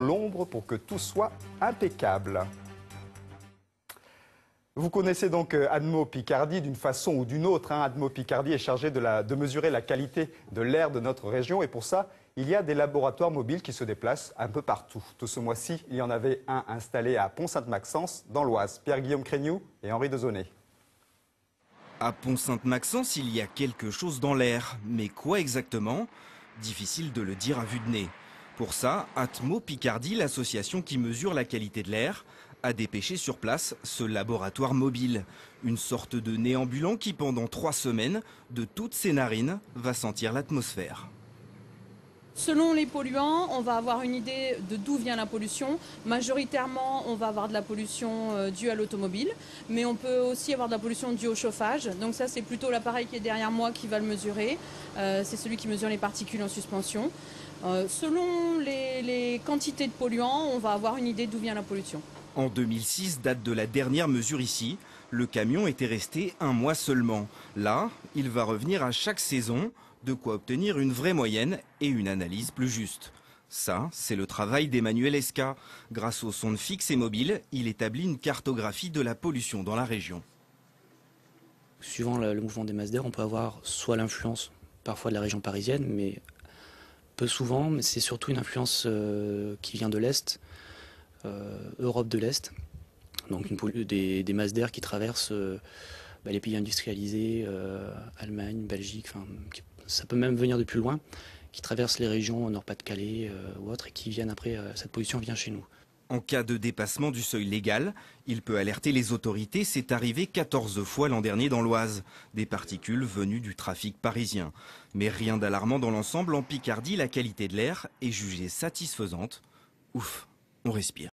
l'ombre pour que tout soit impeccable. Vous connaissez donc Admo Picardie d'une façon ou d'une autre. Admo Picardie est chargé de mesurer la qualité de l'air de notre région et pour ça, il y a des laboratoires mobiles qui se déplacent un peu partout. Tout ce mois-ci, il y en avait un installé à Pont-Sainte-Maxence, dans l'Oise. Pierre-Guillaume Crégnoux et Henri Dezonnet. À Pont-Sainte-Maxence, il y a quelque chose dans l'air. Mais quoi exactement? Difficile de le dire à vue de nez. Pour ça, Atmo Picardie, l'association qui mesure la qualité de l'air, a dépêché sur place ce laboratoire mobile. Une sorte de nez ambulant qui, pendant 3 semaines, de toutes ses narines, va sentir l'atmosphère. Selon les polluants, on va avoir une idée de d'où vient la pollution. Majoritairement, on va avoir de la pollution due à l'automobile, mais on peut aussi avoir de la pollution due au chauffage. Donc ça, c'est plutôt l'appareil qui est derrière moi qui va le mesurer. C'est celui qui mesure les particules en suspension. Selon les quantités de polluants, on va avoir une idée d'où vient la pollution. En 2006, date de la dernière mesure ici, le camion était resté 1 mois seulement. Là, il va revenir à chaque saison, de quoi obtenir une vraie moyenne et une analyse plus juste. Ça, c'est le travail d'Emmanuel Esca. Grâce aux sondes fixes et mobiles, il établit une cartographie de la pollution dans la région. Suivant le mouvement des masses d'air, on peut avoir soit l'influence parfois de la région parisienne, mais peu souvent, mais c'est surtout une influence qui vient de l'Est, Europe de l'Est. Donc des masses d'air qui traversent les pays industrialisés, Allemagne, Belgique, ça peut même venir de plus loin, qui traversent les régions Nord-Pas-de-Calais ou autres et qui viennent après, cette pollution vient chez nous. En cas de dépassement du seuil légal, il peut alerter les autorités. C'est arrivé 14 fois l'an dernier dans l'Oise. Des particules venues du trafic parisien. Mais rien d'alarmant dans l'ensemble. En Picardie, la qualité de l'air est jugée satisfaisante. Ouf, on respire.